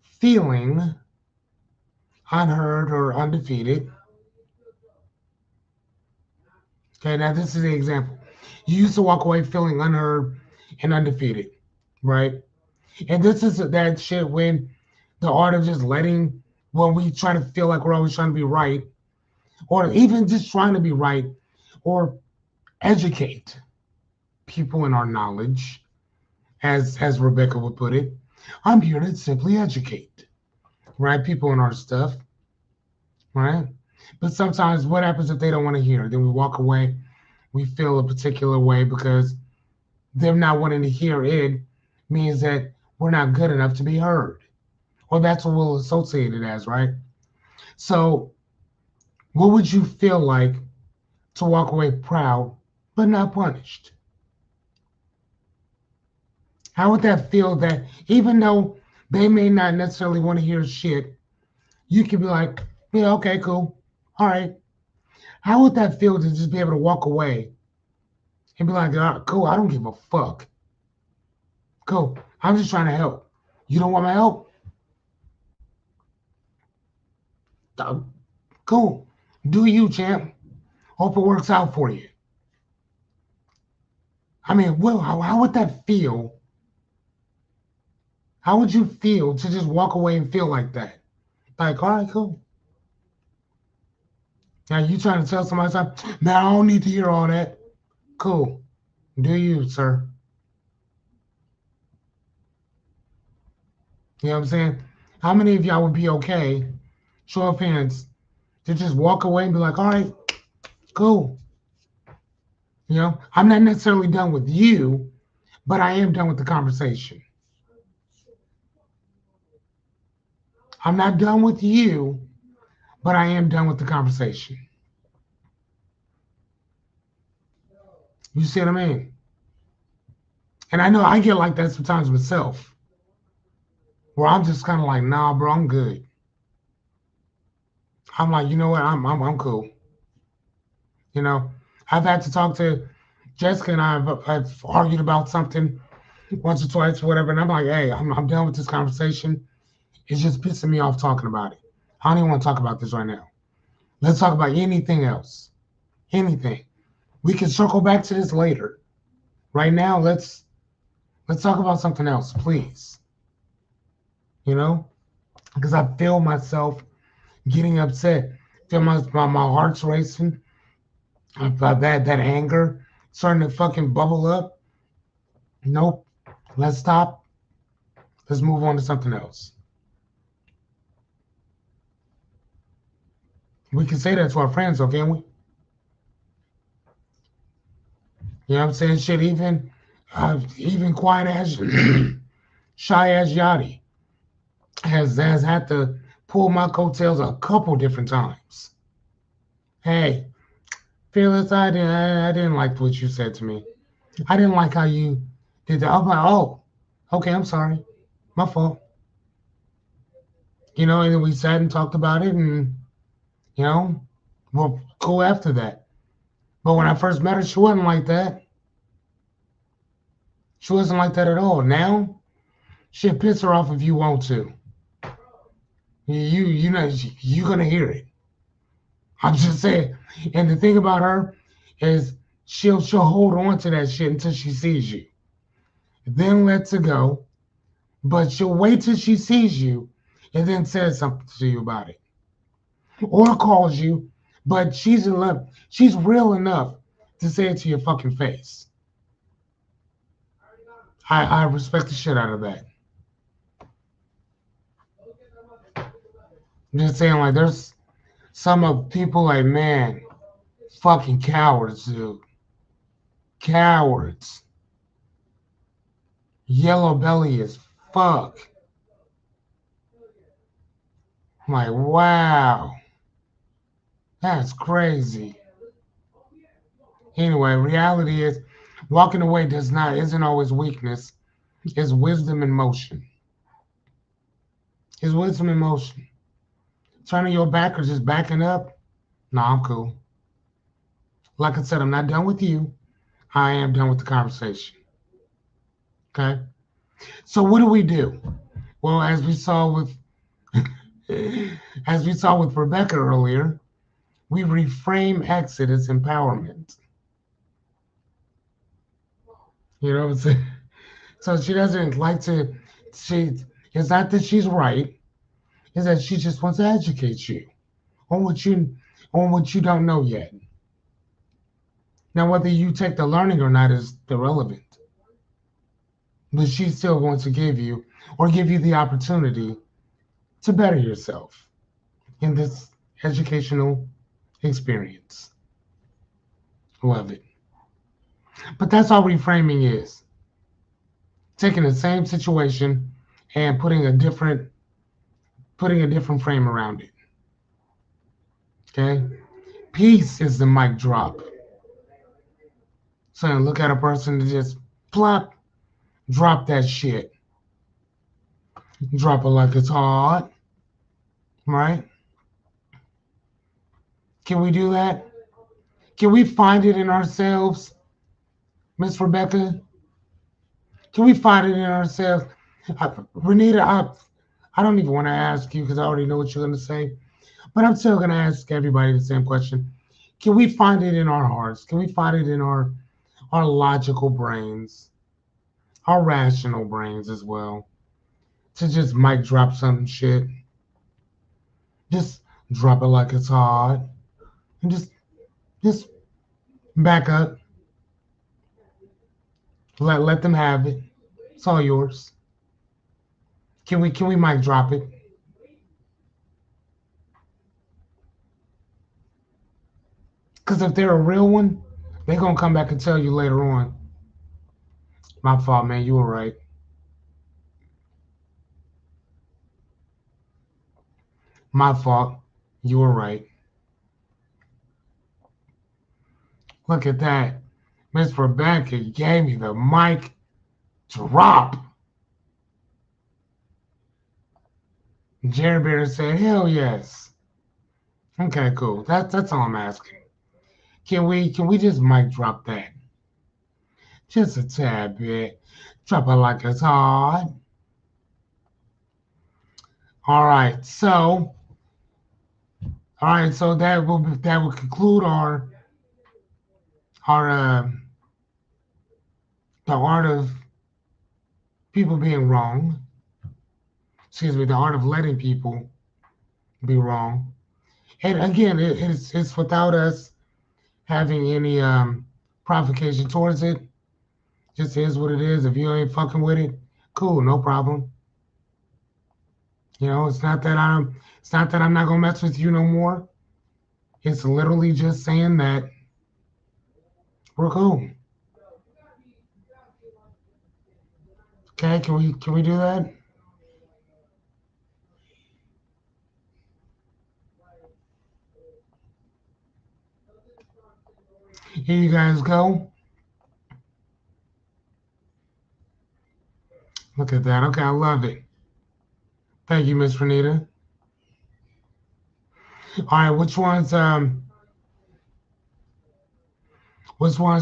feeling unheard or undefeated. Okay, now this is the example. You used to walk away feeling unheard and undefeated, right? And this is that shit when the art of just letting, when we try to feel like we're always trying to be right, or even just trying to be right, or educate people in our knowledge, as Rebecca would put it. I'm here to simply educate, right? People in our stuff, right? But sometimes what happens if they don't want to hear? Then we walk away, we feel a particular way because them not wanting to hear it means that we're not good enough to be heard. Or that's what we'll associate it as, right? So what would you feel like to walk away proud but not punished? How would that feel that even though they may not necessarily want to hear shit, you could be like, yeah, okay, cool. All right. How would that feel to just be able to walk away and be like, all right, cool, I don't give a fuck. Cool. I'm just trying to help. You don't want my help? Uh, Cool. Do you, champ. Hope it works out for you. I mean, well, how would that feel? How would you feel to just walk away and feel like that? Like, all right, cool. Now you trying to tell somebody something? Man, I don't need to hear all that. Cool. Do you, sir? You know what I'm saying? How many of y'all would be okay Show of hands. To just walk away and be like, all right, cool. I'm not necessarily done with you, but I am done with the conversation. I'm not done with you, but I am done with the conversation. You see what I mean? And I know I get like that sometimes myself, where I'm just kind of like, nah, bro, I'm good. I'm like, you know what? I'm cool. You know, I've had to talk to Jessica and I've argued about something once or twice, or whatever, and I'm like, hey, I'm done with this conversation. It's just pissing me off talking about it. I don't even want to talk about this right now. Let's talk about anything else. Anything. We can circle back to this later. Right now, let's talk about something else, please. You know, because I feel myself getting upset. Feel my heart's racing. About that anger starting to fucking bubble up. Nope. Let's stop. Let's move on to something else. We can say that to our friends, though, can't we? You know what I'm saying? Shit, even quiet as shy as Yachty has had to pull my coattails a couple different times. Hey, Fearless, I didn't like what you said to me. I didn't like how you did that. I'm like, oh, okay, I'm sorry. My fault. And then we sat and talked about it, and you know, we're cool after that. But when I first met her, she wasn't like that. She wasn't like that at all. Now, shit, piss her off if you want to. You know you're gonna hear it. I'm just saying. And the thing about her is she'll hold on to that shit until she sees you. Then lets it go. But she'll wait till she sees you and then says something to you about it. Or calls you, but she's in love. She's real enough to say it to your fucking face. I respect the shit out of that. I'm just saying, like, there's some of people like, man, fucking cowards, dude. Cowards. Yellow belly as fuck. I'm like, wow. That's crazy. Anyway, reality is walking away isn't always weakness. It's wisdom in motion. It's wisdom in motion. Turning your back or just backing up. No, I'm cool. Like I said, I'm not done with you. I am done with the conversation. Okay? So what do we do? Well, as we saw with Rebecca earlier, we reframe exit as empowerment. You know what I'm saying? So she doesn't like to she it's not that she's right, it's that she just wants to educate you on what you don't know yet. Now whether you take the learning or not is irrelevant. But she still wants to give you the opportunity to better yourself in this educational experience. Love it. But that's all reframing is. Taking the same situation and putting a different frame around it. Okay? Peace is the mic drop. So look at a person to just plop, drop that shit. Drop it like it's hot. Right? Can we do that? Can we find it in ourselves, Miss Rebecca? Can we find it in ourselves? Renita, I don't even want to ask you because I already know what you're going to say. But I'm still going to ask everybody the same question. Can we find it in our hearts? Can we find it in our logical brains, our rational brains as well, to just mic drop some shit? Just drop it like it's hot. And just back up. Let them have it. It's all yours. Can we mic drop it? Because if they're a real one, they're gonna come back and tell you later on. My fault, man. You were right. My fault. You were right. Look at that. Miss Rebecca gave me the mic drop. Jerry Bear said, hell yes. Okay, cool. That's all I'm asking. Can we just mic drop that? Just a tad bit. Drop it like it's hot. All right, so that will conclude our the art of people being wrong. Excuse me, the art of letting people be wrong. And again, it's without us having any provocation towards it. Just is what it is. If you ain't fucking with it, cool, no problem. It's not that I'm not gonna mess with you no more. It's literally just saying that we're cool. Okay, can we do that? Here you guys go. Look at that. Okay, I love it. Thank you, Miss Renita. All right, which ones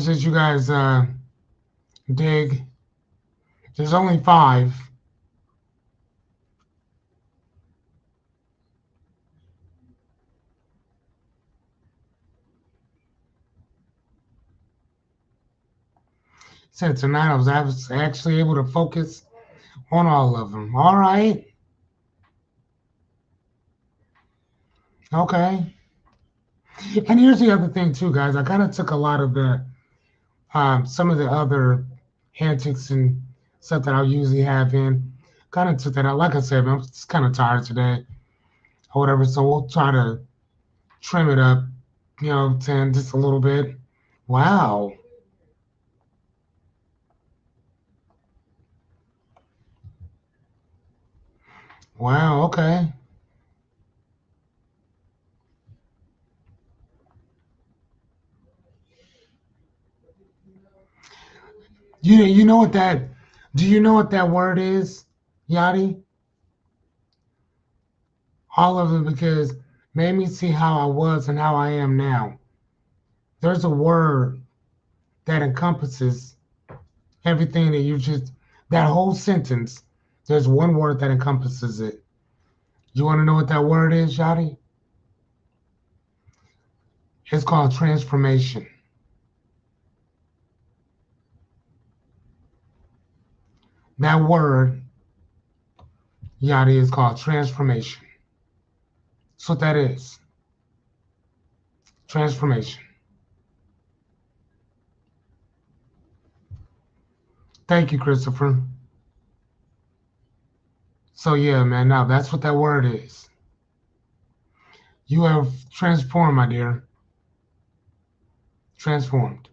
did you guys dig? There's only 5. Said tonight I was actually able to focus on all of them. All right. Okay. And here's the other thing too, guys. I kind of took a lot of the some of the other antics and stuff that I usually have in. Kind of took that out. Like I said, I'm just kind of tired today or whatever. So we'll try to trim it up, 10 just a little bit. Wow. Wow. Okay. You know what that? Do you know what that word is, Yachty? All of it because made me see how I was and how I am now. There's a word that encompasses everything that you just that whole sentence. There's one word that encompasses it. You want to know what that word is, Yachty? It's called transformation. That word, Yachty, is called transformation. That's what that is. Transformation. Thank you, Christopher. So yeah, man, now that's what that word is. You have transformed, my dear. Transformed.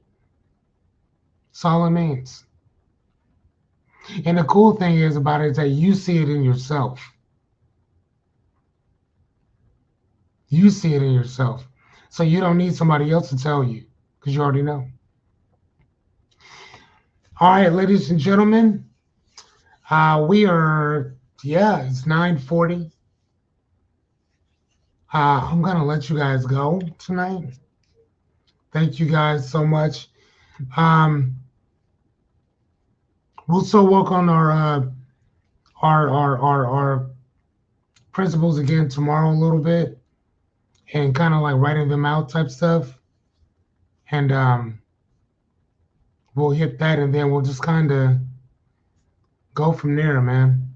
That's all it means. And the cool thing is about it is that you see it in yourself. You see it in yourself. So you don't need somebody else to tell you because you already know. All right, ladies and gentlemen, we are, it's 9:40. I'm going to let you guys go tonight. Thank you guys so much. We'll still work on our principles again tomorrow a little bit and kind of like writing them out type stuff. And we'll hit that and then we'll just kind of go from there, man.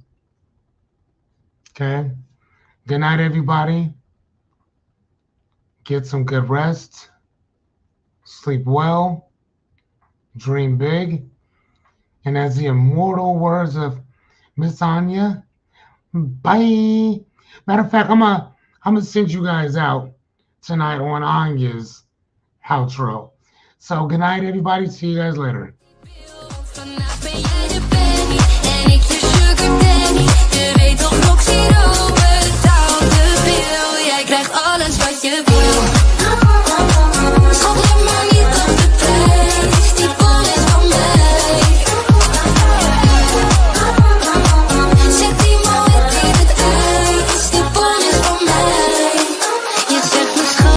Okay. Good night, everybody. Get some good rest. Sleep well. Dream big. And as the immortal words of Miss Anya, bye. Matter of fact, I'm gonna send you guys out tonight on Anya's outro. So good night, everybody. See you guys later. Vandaag ben jij de penny en ik je sugar daddy. Je weet toch nog zero.